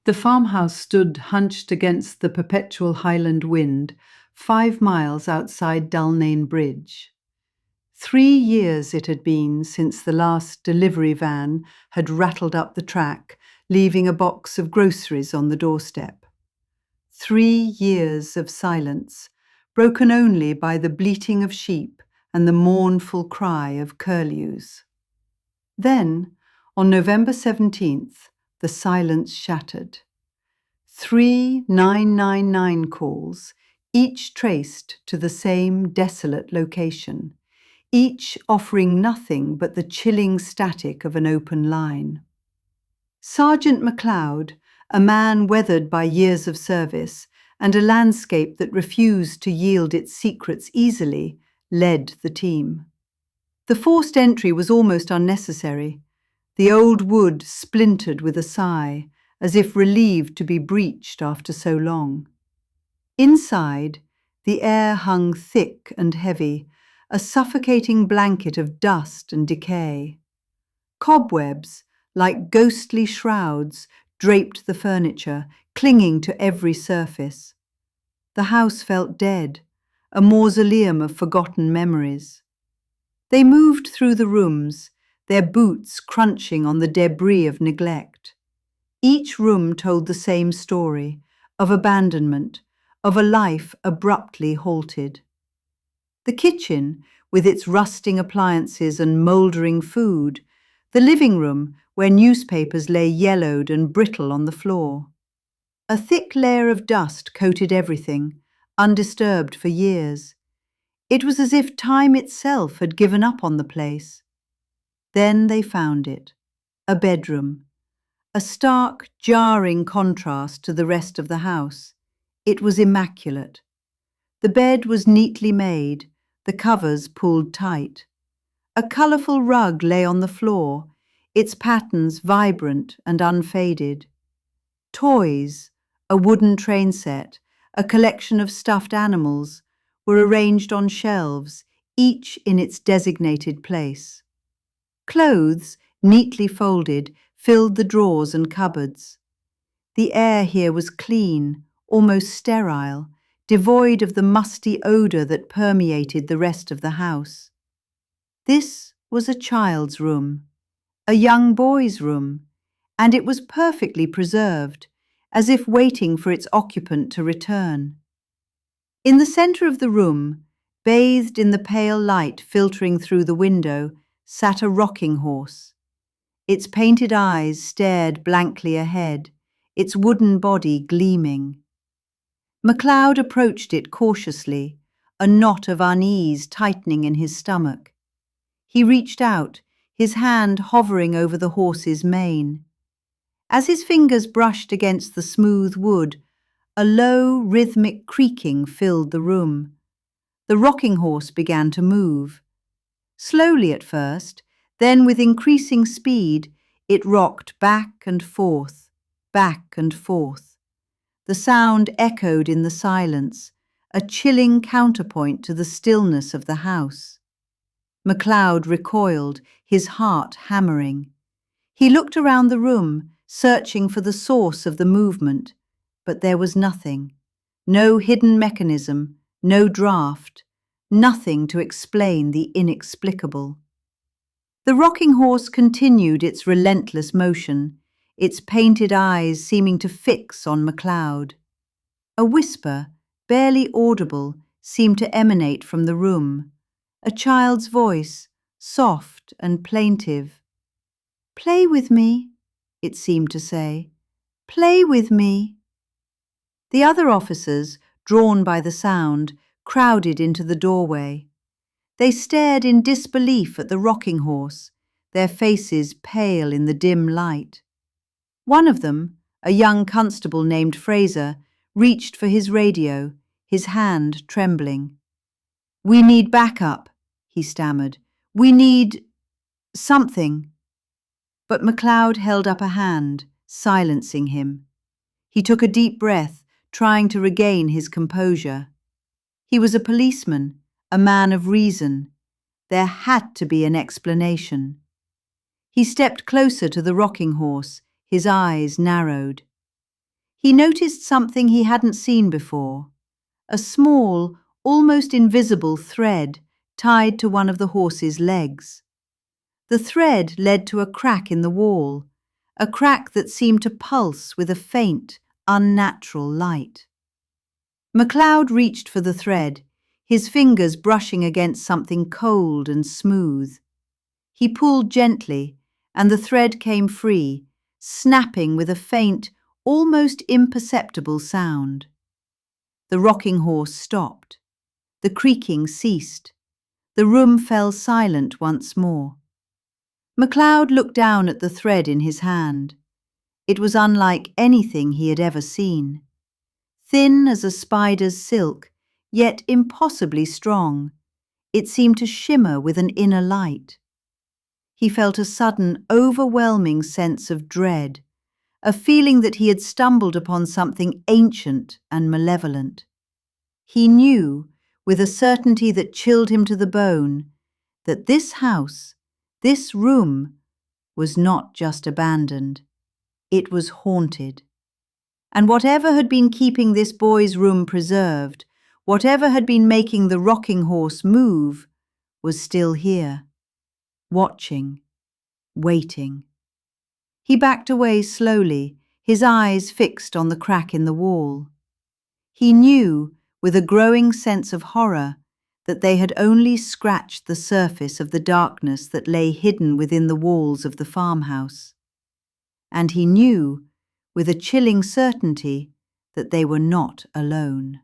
The farmhouse stood hunched against the perpetual Highland wind, 5 miles outside Dulnane Bridge. 3 years it had been since the last delivery van had rattled up the track, leaving a box of groceries on the doorstep. 3 years of silence, broken only by the bleating of sheep and the mournful cry of curlews. Then, on November 17th, the silence shattered. 3999 calls, each traced to the same desolate location, each offering nothing but the chilling static of an open line. Sergeant MacLeod, a man weathered by years of service and a landscape that refused to yield its secrets easily, led the team. The forced entry was almost unnecessary. The old wood splintered with a sigh, as if relieved to be breached after so long. Inside, the air hung thick and heavy, a suffocating blanket of dust and decay. Cobwebs, like ghostly shrouds, draped the furniture, clinging to every surface. The house felt dead, a mausoleum of forgotten memories. They moved through the rooms, their boots crunching on the debris of neglect. Each room told the same story, of abandonment, of a life abruptly halted. The kitchen, with its rusting appliances and mouldering food, the living room, where newspapers lay yellowed and brittle on the floor. A thick layer of dust coated everything, undisturbed for years. It was as if time itself had given up on the place. Then they found it, a bedroom, a stark, jarring contrast to the rest of the house. It was immaculate. The bed was neatly made, the covers pulled tight. A colourful rug lay on the floor, its patterns vibrant and unfaded. Toys, a wooden train set, a collection of stuffed animals, were arranged on shelves, each in its designated place. Clothes, neatly folded, filled the drawers and cupboards. The air here was clean, almost sterile, devoid of the musty odour that permeated the rest of the house. This was a child's room, a young boy's room, and it was perfectly preserved, as if waiting for its occupant to return. In the centre of the room, bathed in the pale light filtering through the window, sat a rocking horse. Its painted eyes stared blankly ahead, its wooden body gleaming. MacLeod approached it cautiously, a knot of unease tightening in his stomach. He reached out, his hand hovering over the horse's mane. As his fingers brushed against the smooth wood, a low, rhythmic creaking filled the room. The rocking horse began to move. Slowly at first, then with increasing speed, it rocked back and forth, back and forth. The sound echoed in the silence, a chilling counterpoint to the stillness of the house. MacLeod recoiled, his heart hammering. He looked around the room, searching for the source of the movement, but there was nothing. No hidden mechanism, no draft, nothing to explain the inexplicable. The rocking horse continued its relentless motion, its painted eyes seeming to fix on MacLeod. A whisper, barely audible, seemed to emanate from the room, a child's voice, soft and plaintive. "Play with me," it seemed to say. "Play with me." The other officers, drawn by the sound, crowded into the doorway. They stared in disbelief at the rocking horse, their faces pale in the dim light. One of them, a young constable named Fraser, reached for his radio, his hand trembling. "We need backup," he stammered. "We need something." But MacLeod held up a hand, silencing him. He took a deep breath, trying to regain his composure. He was a policeman, a man of reason. There had to be an explanation. He stepped closer to the rocking horse, his eyes narrowed. He noticed something he hadn't seen before, a small, almost invisible thread tied to one of the horse's legs. The thread led to a crack in the wall, a crack that seemed to pulse with a faint, unnatural light. MacLeod reached for the thread, his fingers brushing against something cold and smooth. He pulled gently, and the thread came free, snapping with a faint, almost imperceptible sound. The rocking horse stopped. The creaking ceased. The room fell silent once more. MacLeod looked down at the thread in his hand. It was unlike anything he had ever seen. Thin as a spider's silk, yet impossibly strong, it seemed to shimmer with an inner light. He felt a sudden, overwhelming sense of dread, a feeling that he had stumbled upon something ancient and malevolent. He knew, with a certainty that chilled him to the bone, that this house, this room, was not just abandoned. It was haunted. And whatever had been keeping this boy's room preserved, whatever had been making the rocking horse move, was still here, watching, waiting. He backed away slowly, his eyes fixed on the crack in the wall. He knew, with a growing sense of horror, that they had only scratched the surface of the darkness that lay hidden within the walls of the farmhouse. And he knew, with a chilling certainty, that they were not alone.